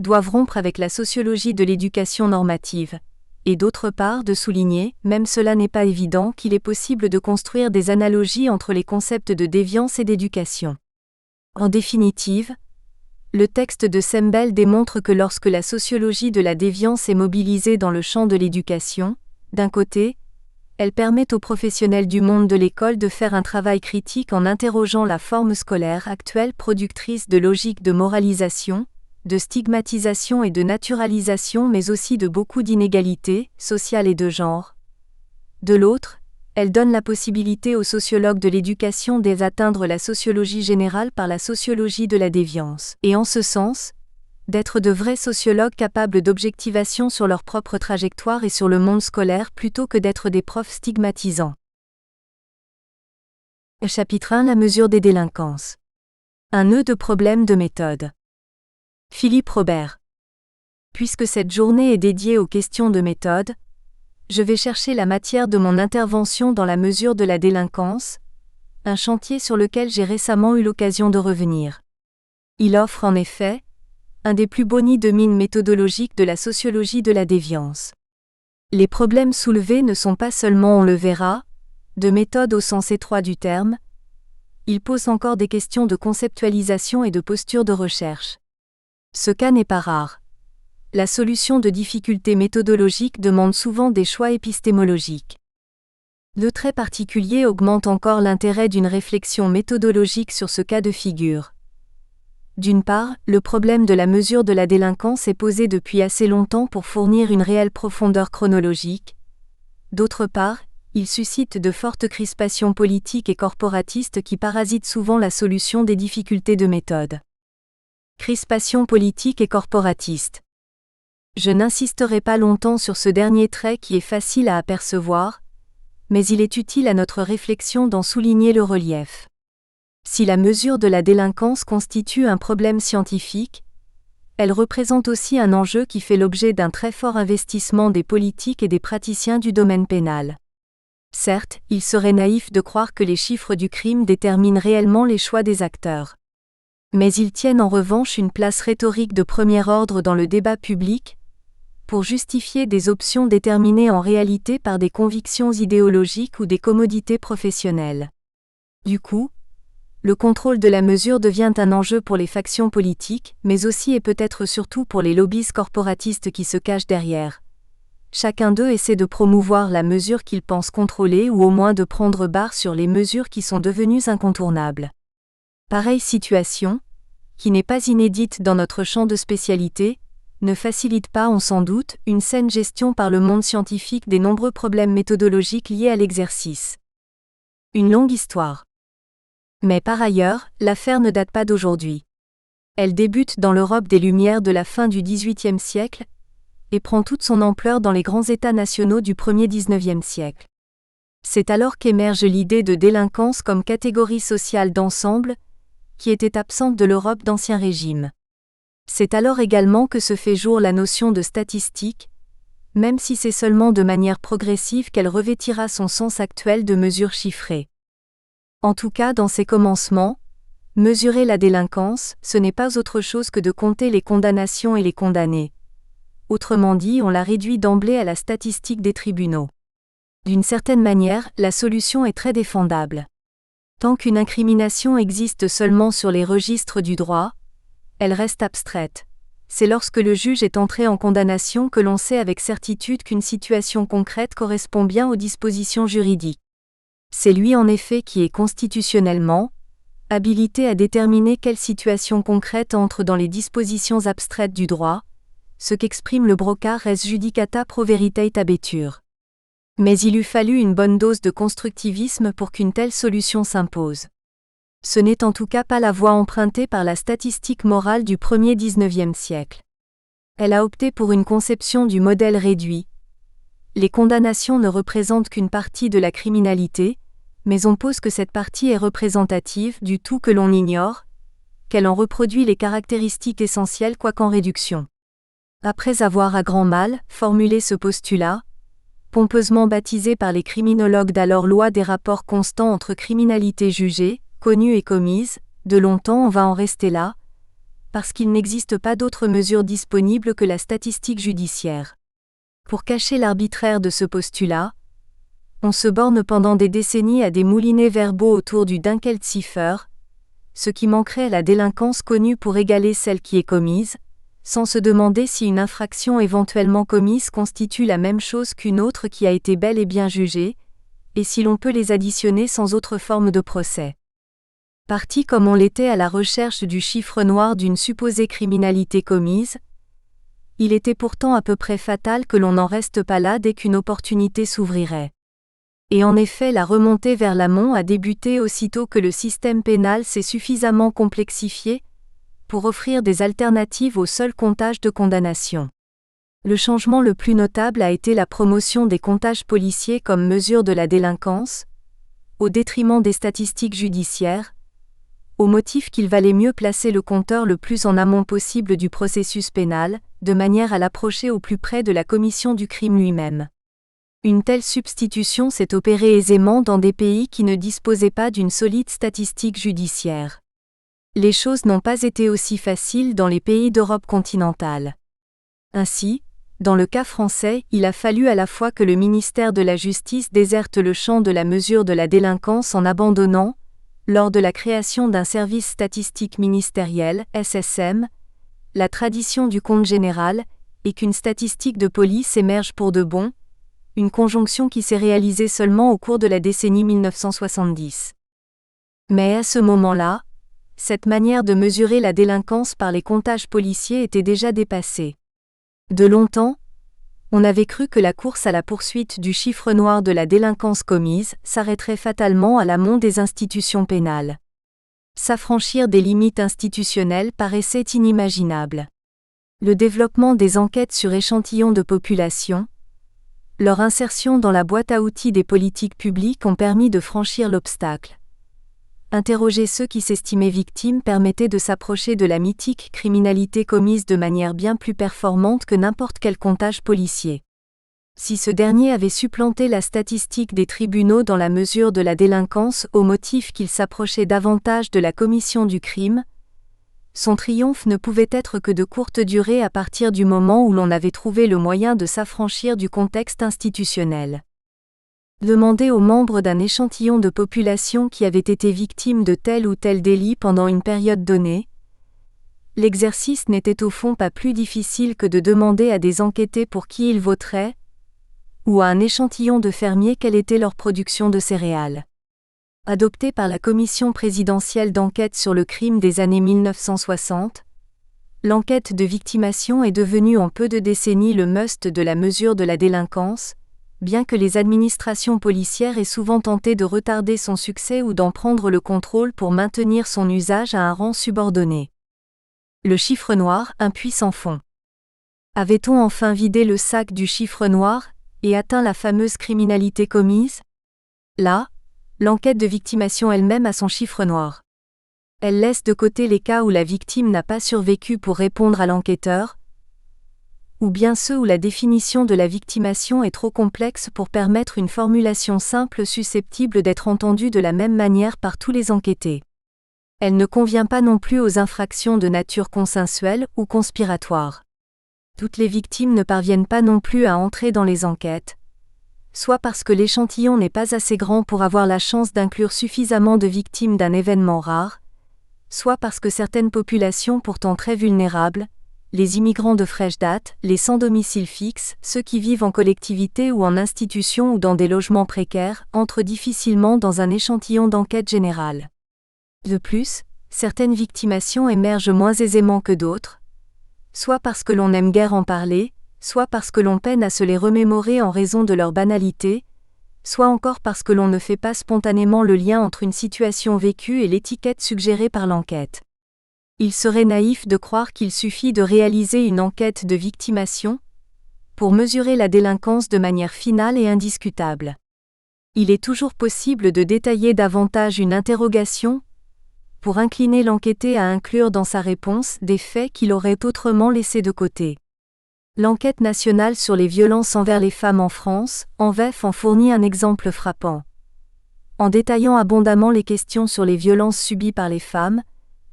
doivent rompre avec la sociologie de l'éducation normative, et d'autre part de souligner, même cela n'est pas évident, qu'il est possible de construire des analogies entre les concepts de déviance et d'éducation. En définitive, le texte de Sembel démontre que lorsque la sociologie de la déviance est mobilisée dans le champ de l'éducation, d'un côté, elle permet aux professionnels du monde de l'école de faire un travail critique en interrogeant la forme scolaire actuelle productrice de logiques de moralisation, de stigmatisation et de naturalisation mais aussi de beaucoup d'inégalités, sociales et de genre. De l'autre, elle donne la possibilité aux sociologues de l'éducation d'atteindre la sociologie générale par la sociologie de la déviance, et en ce sens, d'être de vrais sociologues capables d'objectivation sur leur propre trajectoire et sur le monde scolaire plutôt que d'être des profs stigmatisants. Chapitre 1 : La mesure des délinquances. Un nœud de problèmes de méthode. Philippe Robert. Puisque cette journée est dédiée aux questions de méthode, je vais chercher la matière de mon intervention dans la mesure de la délinquance, un chantier sur lequel j'ai récemment eu l'occasion de revenir. Il offre en effet un des plus beaux nids de mine méthodologiques de la sociologie de la déviance. Les problèmes soulevés ne sont pas seulement, on le verra, de méthode au sens étroit du terme, ils posent encore des questions de conceptualisation et de posture de recherche. Ce cas n'est pas rare. La solution de difficultés méthodologiques demande souvent des choix épistémologiques. Le trait particulier augmente encore l'intérêt d'une réflexion méthodologique sur ce cas de figure. D'une part, le problème de la mesure de la délinquance est posé depuis assez longtemps pour fournir une réelle profondeur chronologique. D'autre part, il suscite de fortes crispations politiques et corporatistes qui parasitent souvent la solution des difficultés de méthode. Crispations politiques et corporatistes. Je n'insisterai pas longtemps sur ce dernier trait qui est facile à apercevoir, mais il est utile à notre réflexion d'en souligner le relief. Si la mesure de la délinquance constitue un problème scientifique, elle représente aussi un enjeu qui fait l'objet d'un très fort investissement des politiques et des praticiens du domaine pénal. Certes, il serait naïf de croire que les chiffres du crime déterminent réellement les choix des acteurs. Mais ils tiennent en revanche une place rhétorique de premier ordre dans le débat public, pour justifier des options déterminées en réalité par des convictions idéologiques ou des commodités professionnelles. Du coup, le contrôle de la mesure devient un enjeu pour les factions politiques, mais aussi et peut-être surtout pour les lobbies corporatistes qui se cachent derrière. Chacun d'eux essaie de promouvoir la mesure qu'il pense contrôler ou au moins de prendre barre sur les mesures qui sont devenues incontournables. Pareille situation, qui n'est pas inédite dans notre champ de spécialité, ne facilite pas, on s'en doute, une saine gestion par le monde scientifique des nombreux problèmes méthodologiques liés à l'exercice. Une longue histoire. Mais par ailleurs, l'affaire ne date pas d'aujourd'hui. Elle débute dans l'Europe des Lumières de la fin du XVIIIe siècle et prend toute son ampleur dans les grands États nationaux du premier XIXe siècle. C'est alors qu'émerge l'idée de délinquance comme catégorie sociale d'ensemble, qui était absente de l'Europe d'Ancien Régime. C'est alors également que se fait jour la notion de statistique, même si c'est seulement de manière progressive qu'elle revêtira son sens actuel de mesure chiffrée. En tout cas, dans ses commencements, mesurer la délinquance, ce n'est pas autre chose que de compter les condamnations et les condamnés. Autrement dit, on la réduit d'emblée à la statistique des tribunaux. D'une certaine manière, la solution est très défendable. Tant qu'une incrimination existe seulement sur les registres du droit, elle reste abstraite. C'est lorsque le juge est entré en condamnation que l'on sait avec certitude qu'une situation concrète correspond bien aux dispositions juridiques. C'est lui en effet qui est constitutionnellement habilité à déterminer quelle situation concrète entre dans les dispositions abstraites du droit, ce qu'exprime le brocard res judicata pro veritae habetur. Mais il eût fallu une bonne dose de constructivisme pour qu'une telle solution s'impose. Ce n'est en tout cas pas la voie empruntée par la statistique morale du premier XIXe siècle. Elle a opté pour une conception du modèle réduit. Les condamnations ne représentent qu'une partie de la criminalité, mais on pose que cette partie est représentative du tout que l'on ignore, qu'elle en reproduit les caractéristiques essentielles quoiqu'en réduction. Après avoir à grand mal formulé ce postulat, pompeusement baptisé par les criminologues d'alors loi des rapports constants entre criminalité jugée, connue et commise, de longtemps on va en rester là, parce qu'il n'existe pas d'autre mesure disponible que la statistique judiciaire. Pour cacher l'arbitraire de ce postulat, on se borne pendant des décennies à des moulinets verbaux autour du Dunkelziffer, ce qui manquerait à la délinquance connue pour égaler celle qui est commise, sans se demander si une infraction éventuellement commise constitue la même chose qu'une autre qui a été bel et bien jugée, et si l'on peut les additionner sans autre forme de procès. Parti comme on l'était à la recherche du chiffre noir d'une supposée criminalité commise, il était pourtant à peu près fatal que l'on n'en reste pas là dès qu'une opportunité s'ouvrirait. Et en effet, la remontée vers l'amont a débuté aussitôt que le système pénal s'est suffisamment complexifié pour offrir des alternatives au seul comptage de condamnation. Le changement le plus notable a été la promotion des comptages policiers comme mesure de la délinquance, au détriment des statistiques judiciaires, au motif qu'il valait mieux placer le compteur le plus en amont possible du processus pénal, de manière à l'approcher au plus près de la commission du crime lui-même. Une telle substitution s'est opérée aisément dans des pays qui ne disposaient pas d'une solide statistique judiciaire. Les choses n'ont pas été aussi faciles dans les pays d'Europe continentale. Ainsi, dans le cas français, il a fallu à la fois que le ministère de la Justice déserte le champ de la mesure de la délinquance en abandonnant, lors de la création d'un service statistique ministériel, SSM, la tradition du compte général, et qu'une statistique de police émerge pour de bon, une conjonction qui s'est réalisée seulement au cours de la décennie 1970. Mais à ce moment-là, cette manière de mesurer la délinquance par les comptages policiers était déjà dépassée. De longtemps, on avait cru que la course à la poursuite du chiffre noir de la délinquance commise s'arrêterait fatalement à l'amont des institutions pénales. S'affranchir des limites institutionnelles paraissait inimaginable. Le développement des enquêtes sur échantillons de population, leur insertion dans la boîte à outils des politiques publiques ont permis de franchir l'obstacle. Interroger ceux qui s'estimaient victimes permettait de s'approcher de la mythique criminalité commise de manière bien plus performante que n'importe quel comptage policier. Si ce dernier avait supplanté la statistique des tribunaux dans la mesure de la délinquance au motif qu'il s'approchait davantage de la commission du crime, son triomphe ne pouvait être que de courte durée à partir du moment où l'on avait trouvé le moyen de s'affranchir du contexte institutionnel. Demander aux membres d'un échantillon de population qui avait été victime de tel ou tel délit pendant une période donnée, l'exercice n'était au fond pas plus difficile que de demander à des enquêtés pour qui ils voteraient, ou à un échantillon de fermiers quelle était leur production de céréales. Adoptée par la Commission présidentielle d'enquête sur le crime des années 1960, l'enquête de victimation est devenue en peu de décennies le must de la mesure de la délinquance, bien que les administrations policières aient souvent tenté de retarder son succès ou d'en prendre le contrôle pour maintenir son usage à un rang subordonné. Le chiffre noir, un puits sans fond. Avait-on enfin vidé le sac du chiffre noir et atteint la fameuse criminalité commise? Là, l'enquête de victimation elle-même a son chiffre noir. Elle laisse de côté les cas où la victime n'a pas survécu pour répondre à l'enquêteur, ou bien ceux où la définition de la victimation est trop complexe pour permettre une formulation simple susceptible d'être entendue de la même manière par tous les enquêtés. Elle ne convient pas non plus aux infractions de nature consensuelle ou conspiratoire. Toutes les victimes ne parviennent pas non plus à entrer dans les enquêtes, soit parce que l'échantillon n'est pas assez grand pour avoir la chance d'inclure suffisamment de victimes d'un événement rare, soit parce que certaines populations pourtant très vulnérables, les immigrants de fraîche date, les sans domicile fixe, ceux qui vivent en collectivité ou en institution ou dans des logements précaires, entrent difficilement dans un échantillon d'enquête générale. De plus, certaines victimations émergent moins aisément que d'autres, soit parce que l'on n'aime guère en parler, soit parce que l'on peine à se les remémorer en raison de leur banalité, soit encore parce que l'on ne fait pas spontanément le lien entre une situation vécue et l'étiquette suggérée par l'enquête. Il serait naïf de croire qu'il suffit de réaliser une enquête de victimation pour mesurer la délinquance de manière finale et indiscutable. Il est toujours possible de détailler davantage une interrogation pour incliner l'enquêté à inclure dans sa réponse des faits qu'il aurait autrement laissés de côté. L'enquête nationale sur les violences envers les femmes en France, ENVEF, en fournit un exemple frappant. En détaillant abondamment les questions sur les violences subies par les femmes,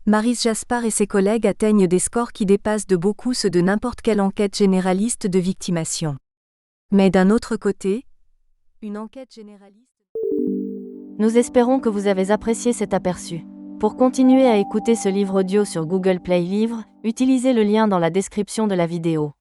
Maryse Jaspar et ses collègues atteignent des scores qui dépassent de beaucoup ceux de n'importe quelle enquête généraliste de victimation. Mais d'un autre côté, une enquête généraliste... Nous espérons que vous avez apprécié cet aperçu. Pour continuer à écouter ce livre audio sur Google Play Livres, utilisez le lien dans la description de la vidéo.